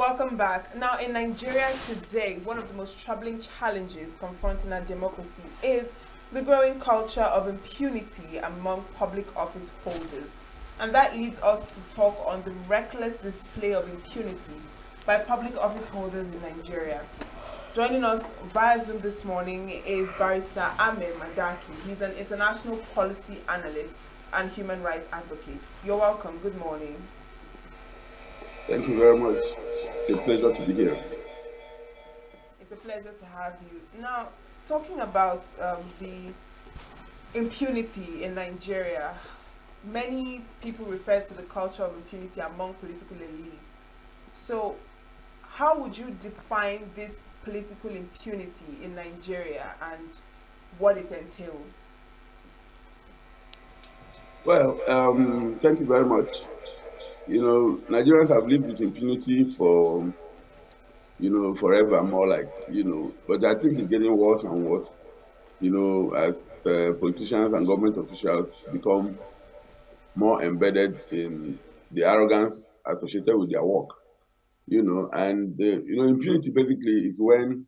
Welcome back. Now, in Nigeria today, one of the most troubling challenges confronting our democracy is the growing culture of impunity among public office holders. And that leads us to talk on the reckless display of impunity by public office holders in Nigeria. Joining us via Zoom this morning is Barrister Ameh Madaki. He's an international policy analyst and human rights advocate. You're welcome. Good morning. Thank you very much. It's a pleasure to be here. It's a pleasure to have you. Now, talking about the impunity in Nigeria, many people refer to the culture of impunity among political elites. So, how would you define this political impunity in Nigeria and what it entails? Well, thank you very much. Nigerians have lived with impunity for, forever, more like, but I think it's getting worse and worse, as politicians and government officials become more embedded in the arrogance associated with their work, impunity basically is when,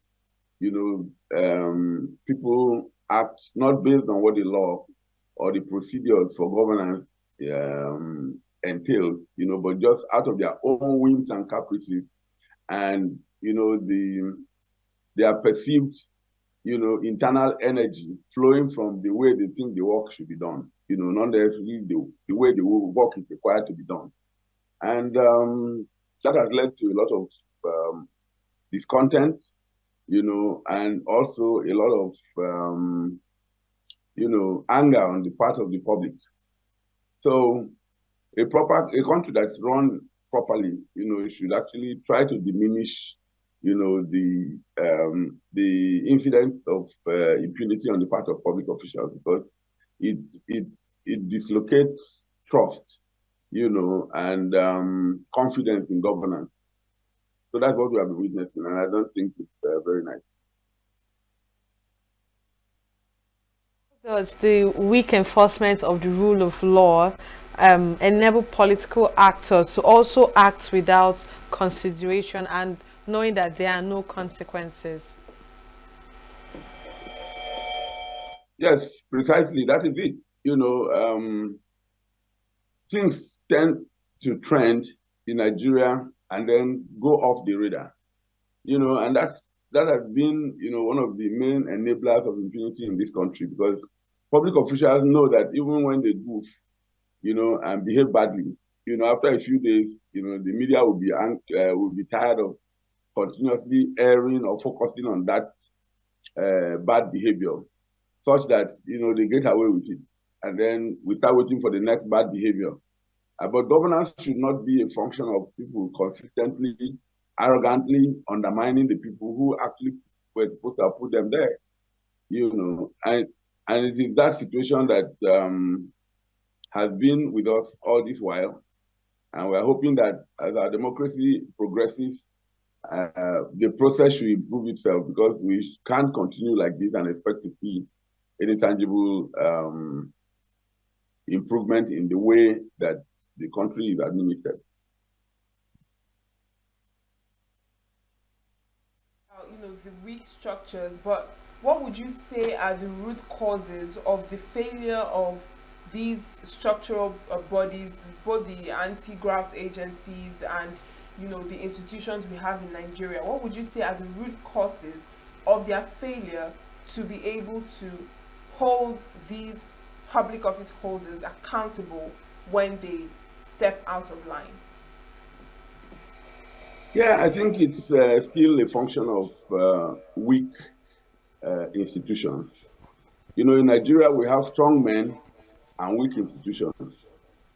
people act not based on what the law or the procedures for governance entails, but just out of their own whims and caprices, and their perceived, internal energy flowing from the way they think the work should be done, not necessarily the way the work is required to be done, and that has led to a lot of discontent, and also a lot of anger on the part of the public. So a country that's run properly, should actually try to diminish, the incidence of impunity on the part of public officials, because it dislocates trust, and confidence in governance. So that's what we have been witnessing, and I don't think it's very nice. Does the weak enforcement of the rule of law enable political actors to also act without consideration and knowing that there are no consequences? Yes, precisely. That is it. Things tend to trend in Nigeria and then go off the radar, and that has been, one of the main enablers of impunity in this country, because public officials know that even when they goof, and behave badly, after a few days, the media will be tired of continuously airing or focusing on that bad behavior, such that they get away with it, and then we start waiting for the next bad behavior. But governance should not be a function of people consistently, arrogantly undermining the people who actually were supposed to have put them there, and it is that situation that has been with us all this while, and we're hoping that as our democracy progresses, the process should improve itself, because we can't continue like this and expect to see any tangible improvement in the way that the country is administered. The weak structures, but what would you say are the root causes of the failure of these structural bodies, both the anti-graft agencies and the institutions we have in Nigeria? What would you say are the root causes of their failure to be able to hold these public office holders accountable when they step out of line? Yeah, I think it's still a function of weak institutions. In Nigeria, we have strong men and weak institutions.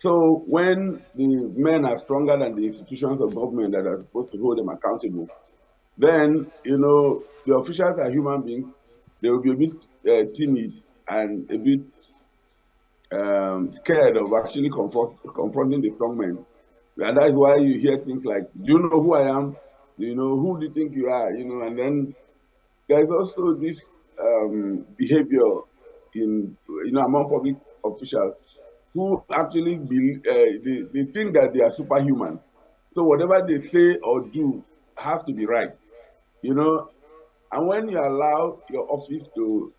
So when the men are stronger than the institutions of government that are supposed to hold them accountable, then, the officials are human beings. They will be a bit timid and a bit scared of actually confronting the strong men. And that's why you hear things like, do you know who I am? Do you know who do you think you are? And then there's also this behavior in, among public officials who actually they think that they are superhuman. So whatever they say or do has to be right, you know. And when you allow your office to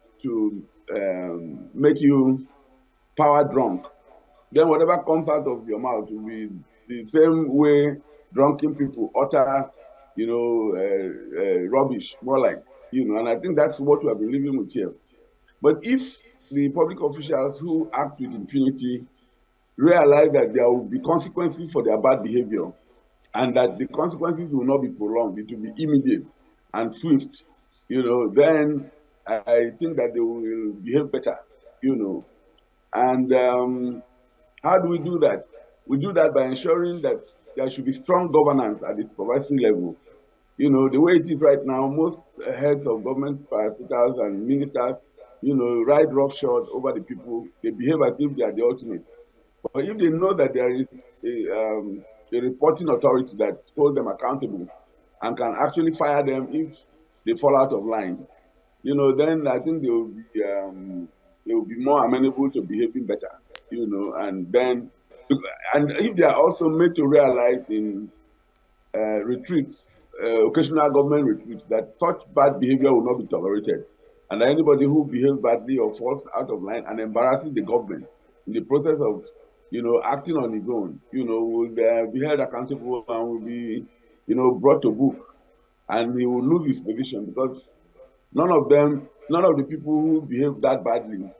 make you power drunk, then whatever comes out of your mouth will be the same way drunken people utter, rubbish, more like, And I think that's what we have been living with here. But if the public officials who act with impunity realize that there will be consequences for their bad behavior, and that the consequences will not be prolonged, it will be immediate and swift, then I think that they will behave better, And how do we do that? We do that by ensuring that there should be strong governance at the supervisory level. The way it is right now, most heads of government, parastatals and ministers, ride roughshod over the people. They behave as if they are the ultimate. But if they know that there is a reporting authority that holds them accountable and can actually fire them if they fall out of line, then I think they will be more amenable to behaving better, and then, and if they are also made to realize in retreats, occasional government retreats, that such bad behavior will not be tolerated, and anybody who behaves badly or falls out of line and embarrasses the government in the process of, acting on his own, will be held accountable and will be, brought to book, and he will lose his position because none of the people who behave that badly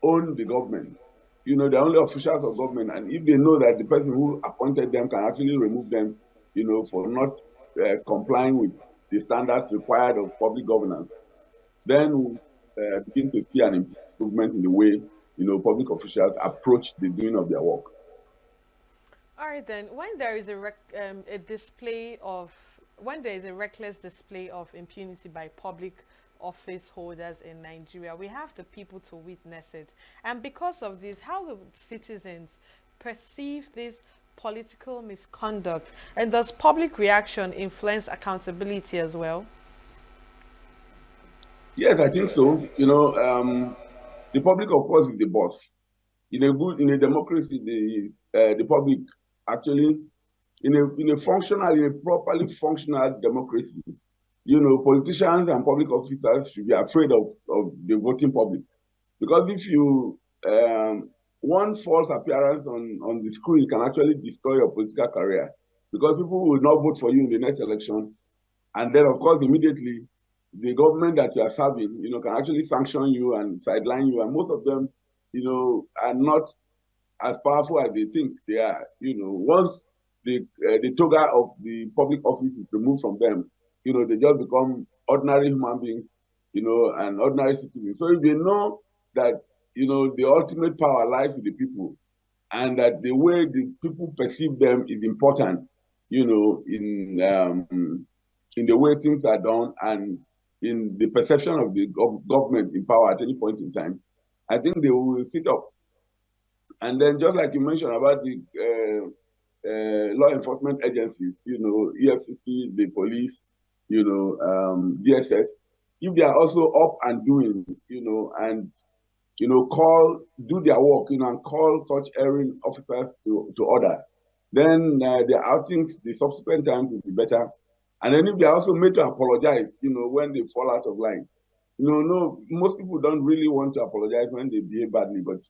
own the government. They're only officials of government, and if they know that the person who appointed them can actually remove them, for not complying with the standards required of public governance, then we'll begin to see an improvement in the way, public officials approach the doing of their work. All right, then, when there is when there is a reckless display of impunity by public office holders in Nigeria, we have the people to witness it. And because of this, how do citizens perceive this political misconduct? And does public reaction influence accountability as well? Yes, I think so. The public, of course, is the boss. In a democracy, the public actually, in a properly functional democracy, politicians and public officers should be afraid of the voting public. Because if you, one false appearance on the screen can actually destroy your political career. Because people will not vote for you in the next election. And then, of course, immediately, the government that you are serving, can actually sanction you and sideline you. And most of them, are not as powerful as they think they are. Once the toga of the public office is removed from them, they just become ordinary human beings, and ordinary citizens. So if they know that, the ultimate power lies with the people, and that the way the people perceive them is important, in the way things are done and in the perception of the government in power at any point in time, I think they will sit up. And then, just like you mentioned about the law enforcement agencies, EFCC, the police, DSS, if they are also up and doing, and do their work, and call such erring officers to order, then their outings the subsequent times will be better. And then if they are also made to apologize, when they fall out of line. No, most people don't really want to apologize when they behave badly, but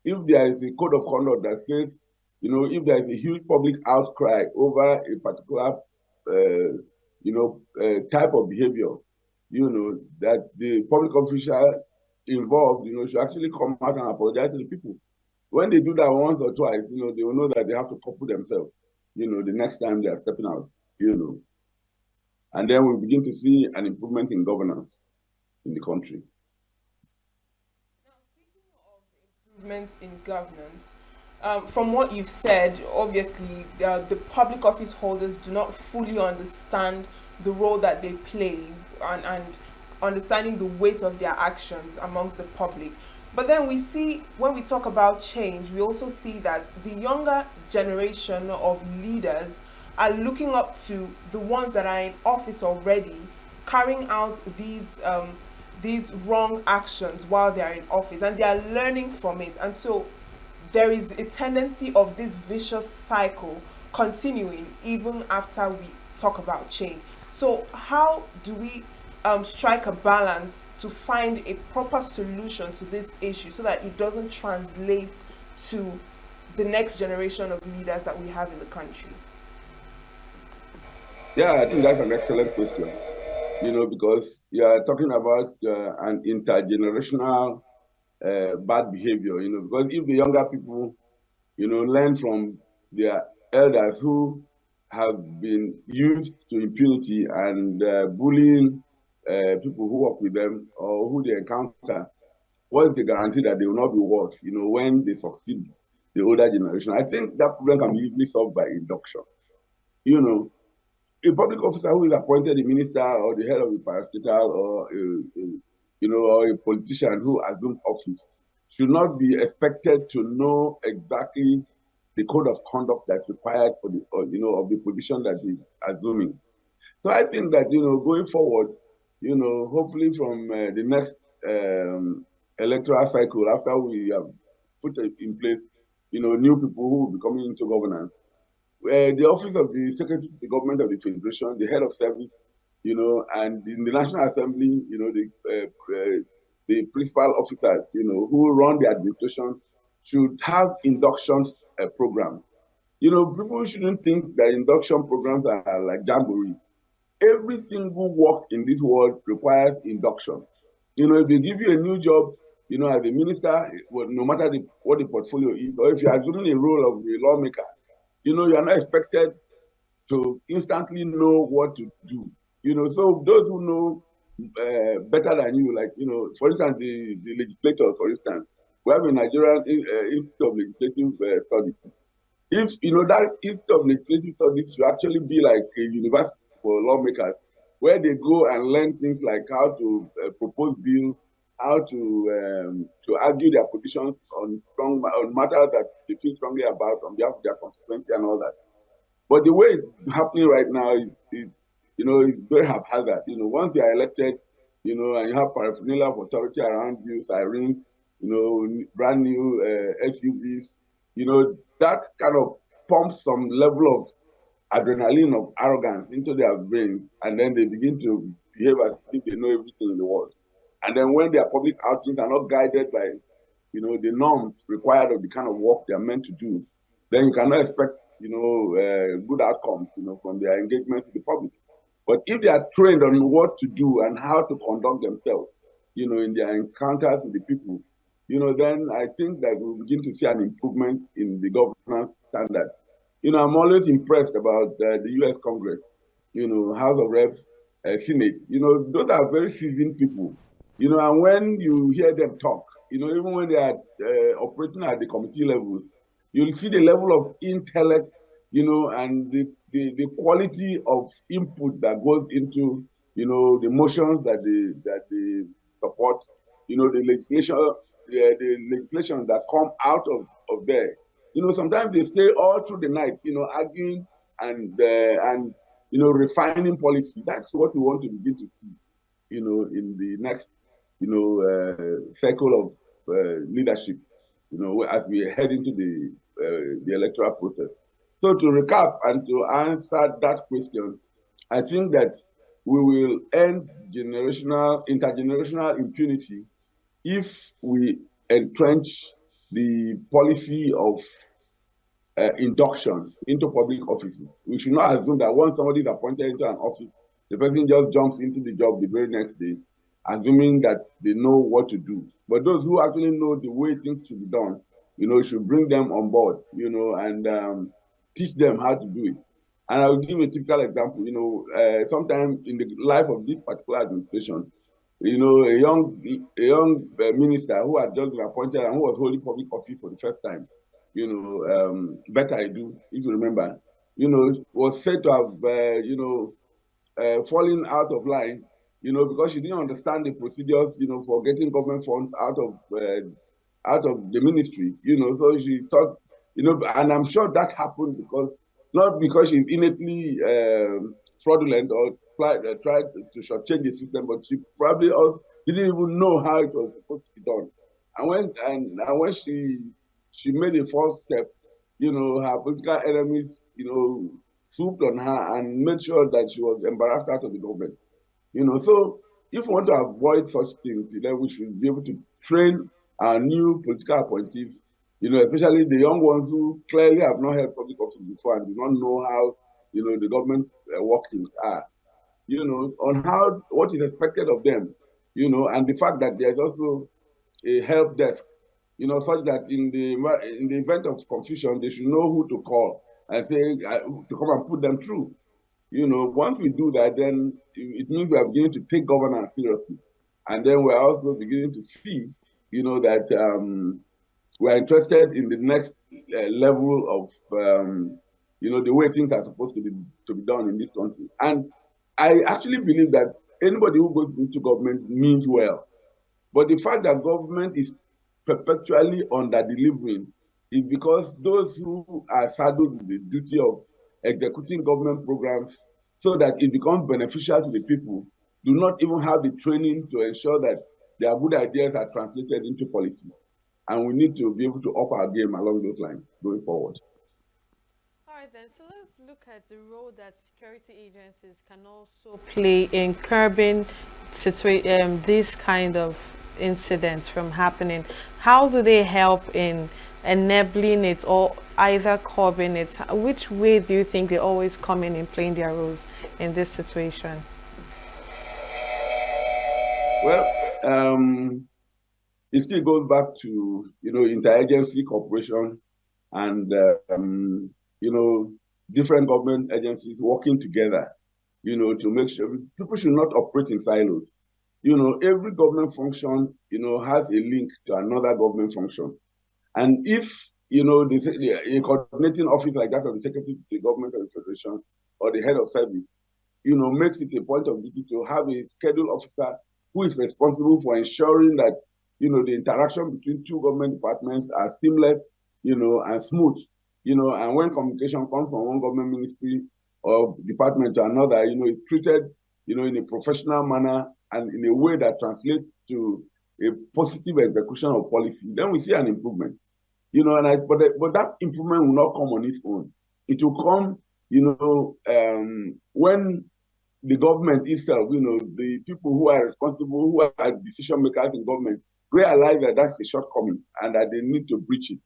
if there is a code of conduct that says, if there is a huge public outcry over a particular, type of behavior, that the public official involved, should actually come out and apologize to the people. When they do that once or twice, they will know that they have to couple themselves, the next time they are stepping out, And then we begin to see an improvement in governance in the country. Now, speaking of improvements in governance, from what you've said, obviously the public office holders do not fully understand the role that they play and understanding the weight of their actions amongst the public. But then we see, when we talk about change, we also see that the younger generation of leaders are looking up to the ones that are in office already, carrying out these wrong actions while they are in office, and they are learning from it. And so there is a tendency of this vicious cycle continuing even after we talk about change. So how do we strike a balance to find a proper solution to this issue so that it doesn't translate to the next generation of leaders that we have in the country? Yeah, I think that's an excellent question. Because you are talking about an intergenerational bad behavior. Because if the younger people, learn from their elders who have been used to impunity and bullying people who work with them or who they encounter, what's the guarantee that they will not be worse, when they succeed the older generation? I think that problem can be easily solved by induction. You know, a public officer who is appointed a minister or the head of a parastatal or or a politician who assumes office should not be expected to know exactly the code of conduct that's required for of the position that he's assuming. So I think that going forward, hopefully from the next electoral cycle, after we have put in place, new people who will be coming into governance, the office of the Secretary to the Government of the Federation, the head of service, and in the National Assembly, the principal officers, who run the administration should have inductions programs. People shouldn't think that induction programs are like jamboree. Every single work in this world requires induction. If they give you a new job, as a minister, well, no matter what the portfolio is, or if you're assuming a role of a lawmaker, you are not expected to instantly know what to do. So those who know better than you, like, for instance, the legislators, for instance, we have a Nigerian Institute of Legislative Studies. If that Institute of Legislative Studies should actually be like a university for lawmakers, where they go and learn things like how to propose bills, how to argue their positions on matters that they feel strongly about on behalf of their constituency and all that. But the way it's happening right now is very haphazard. Once you are elected, and you have paraphernalia of authority around you, sirens, brand new SUVs, that kind of pumps some level of adrenaline of arrogance into their brains, and then they begin to behave as if they know everything in the world. And then when their public outings are not guided by, the norms required of the kind of work they are meant to do, then you cannot expect, good outcomes, from their engagement with the public. But if they are trained on what to do and how to conduct themselves, in their encounters with the people, then I think that we'll begin to see an improvement in the governance standard. I'm always impressed about the U.S. Congress, House of Reps, Senate. Those are very seasoned people. And when you hear them talk, even when they are operating at the committee level, you'll see the level of intellect, and the quality of input that goes into, the motions that they support, the legislation that come out of there. Sometimes they stay all through the night, arguing and refining policy. That's what we want to begin to see, in the next, cycle of leadership, as we head into the electoral process. So to recap and to answer that question, I think that we will end intergenerational impunity if we entrench the policy of induction into public offices. We should not assume that once somebody is appointed into an office, the person just jumps into the job the very next day, assuming that they know what to do. But those who actually know the way things should be done, should bring them on board, and teach them how to do it. And I will give a typical example. Sometime in the life of this particular administration, a young minister who had just been appointed and who was holding public office for the first time, Better I do, if you remember, was said to have, fallen out of line, because she didn't understand the procedures, for getting government funds out of the ministry, so she thought, and I'm sure that happened not because she's innately fraudulent or tried to shortchange the system, but she probably also didn't even know how it was supposed to be done. And when she made a false step, her political enemies swooped on her and made sure that she was embarrassed out of the government. So if we want to avoid such things, then we should be able to train our new political appointees, especially the young ones who clearly have not held public office before and do not know how, the government workings are, on how what is expected of them, and the fact that there's also a help desk, such that in the event of confusion, they should know who to call and say to come and put them through. Once we do that, then it means we are beginning to take governance seriously. And then we're also beginning to see, that we're interested in the next level of, the way things are supposed to be done in this country. And I actually believe that anybody who goes into government means well. But the fact that government is perpetually under-delivering is because those who are saddled with the duty of executing government programs so that it becomes beneficial to the people do not even have the training to ensure that their good ideas are translated into policy. And we need to be able to up our game along those lines going forward. All right, then. So let's look at the role that security agencies can also play in curbing these kind of incidents from happening. How do they help in enabling it or either curbing it? Which way do you think they always come in playing their roles in this situation? Well, it still goes back to interagency cooperation and different government agencies working together, to make sure people should not operate in silos. Every government function, has a link to another government function. And if, a coordinating office like that of the Secretary to the Government Administration or the head of service, makes it a point of duty to have a scheduled officer who is responsible for ensuring that, the interaction between two government departments are seamless, and smooth, and when communication comes from one government ministry or department to another, it's treated, in a professional manner and in a way that translates to a positive execution of policy, then we see an improvement. But that improvement will not come on its own. It will come, when the government itself, the people who are responsible, who are decision makers in government, realize that that's the shortcoming and that they need to breach it.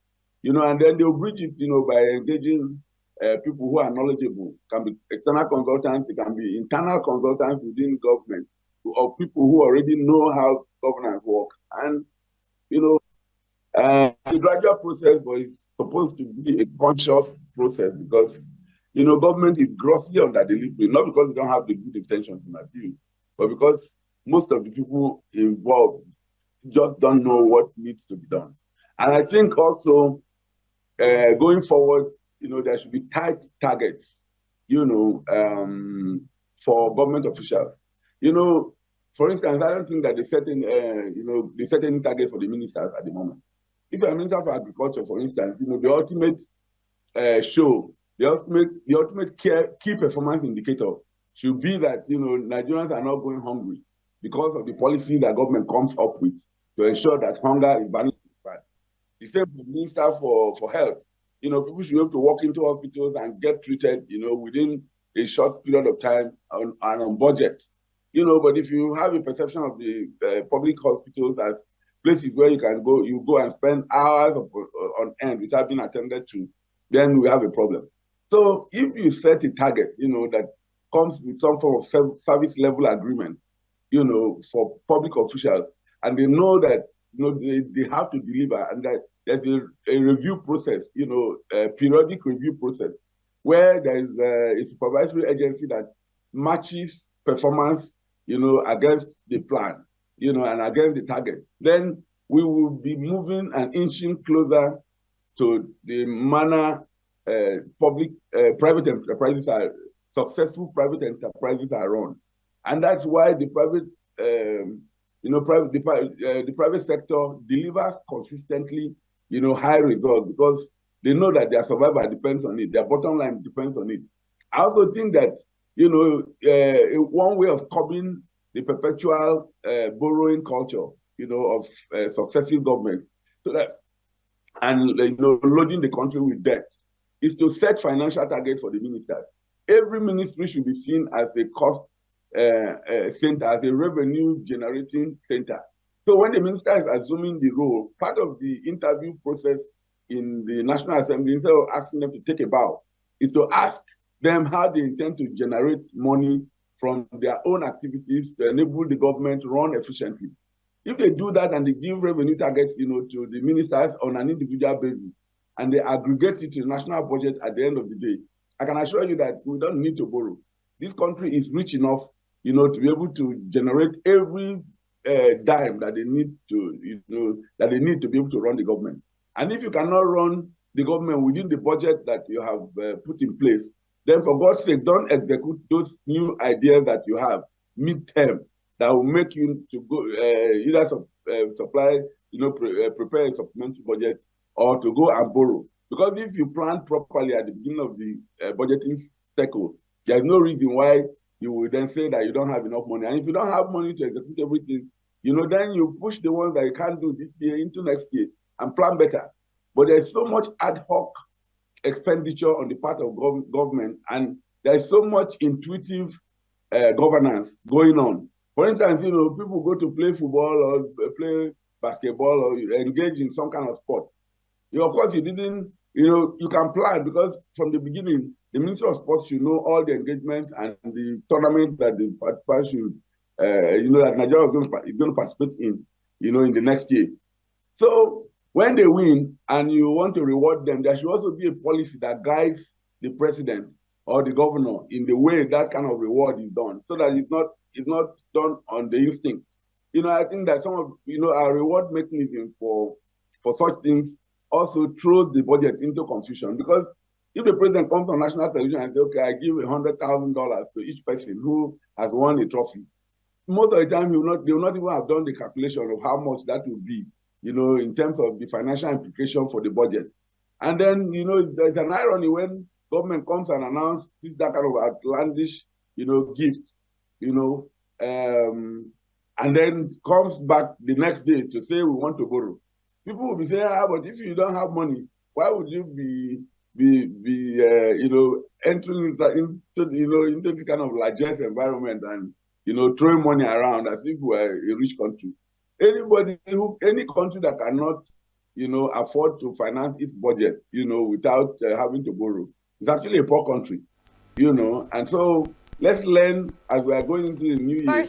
And then they'll breach it, by engaging people who are knowledgeable. It can be external consultants, it can be internal consultants within government, or people who already know how governance works. And, a gradual process, but it's supposed to be a conscious process because, government is grossly under delivery, not because they don't have the good intentions in my view, but because most of the people involved just don't know what needs to be done. And I think also going forward, there should be tight targets, for government officials. For instance, I don't think that they set any target for the ministers at the moment. If you're a minister for agriculture, for instance, the ultimate the ultimate key performance indicator should be that Nigerians are not going hungry because of the policy that government comes up with to ensure that hunger is banished. The same for the minister for health. People should be able to walk into hospitals and get treated, within a short period of time and on budget. But if you have a perception of the public hospitals as places where you go and spend hours on end without being attended to, then we have a problem. So if you set a target, that comes with some form of service level agreement, for public officials, and they know that they have to deliver, and that there's a review process, a periodic review process, where there is a supervisory agency that matches performance, against the plan, and against the target. Then we will be moving and inching closer to the manner private enterprises are successful. Private enterprises are run, and that's why the private sector delivers consistently, high results because they know that their survival depends on it. Their bottom line depends on it. I also think that one way of curbing the perpetual borrowing culture, of successive governments, so that and loading the country with debt, is to set financial targets for the ministers. Every ministry should be seen as a cost center, as a revenue generating center. So when the minister is assuming the role, part of the interview process in the National Assembly, instead of asking them to take a bow, is to ask them how they intend to generate money from their own activities to enable the government to run efficiently. If they do that and they give revenue targets, to the ministers on an individual basis, and they aggregate it to the national budget at the end of the day, I can assure you that we don't need to borrow. This country is rich enough, to be able to generate every dime that they need to be able to run the government. And if you cannot run the government within the budget that you have put in place, then for God's sake, don't execute those new ideas that you have mid-term that will make you to go either supply, prepare a supplementary budget or to go and borrow. Because if you plan properly at the beginning of the budgeting cycle, there's no reason why you will then say that you don't have enough money. And if you don't have money to execute everything, then you push the ones that you can't do this year into next year and plan better. But there's so much ad hoc expenditure on the part of government, and there's so much intuitive governance going on. For instance, people go to play football or play basketball or engage in some kind of sport. Of course, you didn't, you can plan because from the beginning, the Ministry of Sports should know all the engagement and the tournament that the participants should, that Nigeria is going to participate in, in the next year. So when they win and you want to reward them, there should also be a policy that guides the president or the governor in the way that kind of reward is done, so that it's not done on the instinct. I think that some of our reward mechanism for such things also throws the budget into confusion, because if the president comes on national television and says, okay, I give $100,000 to each person who has won a trophy, most of the time they will not even have done the calculation of how much that will be, in terms of the financial implication for the budget. And then, there's an irony when government comes and announces that kind of outlandish, gift, and then comes back the next day to say we want to borrow. People will be saying, but if you don't have money, why would you be entering into this kind of largesse environment and throwing money around as if we're a rich country? Any country that cannot afford to finance its budget without having to borrow is actually a poor country. And so let's learn as we are going into the new year. That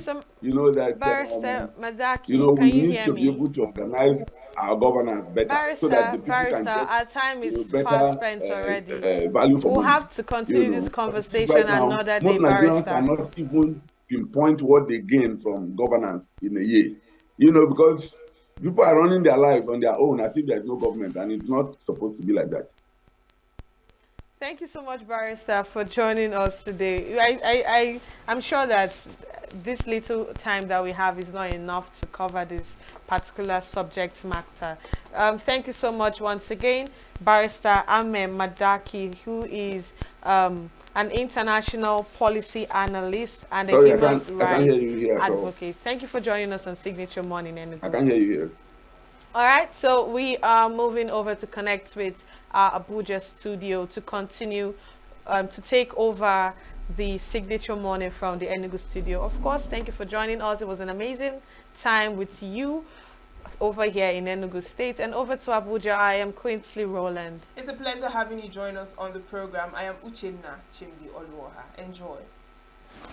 Madaki, we need to be able to organize our governance better, so that the people can get our time is better fast spent already. value for We'll money. have to continue this conversation Right now, another most day, Nigerians Barrister. cannot even pinpoint what they gain from governance in a year. Because people are running their lives on their own as if there's no government, and it's not supposed to be like that. Thank you so much, Barrister, for joining us today. I'm sure that this little time that we have is not enough to cover this particular subject matter. Thank you so much once again, Barrister Ameh Madaki, who is an international policy analyst and a human rights advocate. Thank you for joining us on Signature Morning. I can hear you here. All right, so we are moving over to connect with our Abuja studio to continue to take over the Signature Morning from the Enugu studio. Of course, thank you for joining us. It was an amazing time with you over here in Enugu State. And over to Abuja, I am Quinsley Rowland. It's a pleasure having you join us on the program. I am Uchenna Chimdi Oluoha. Enjoy.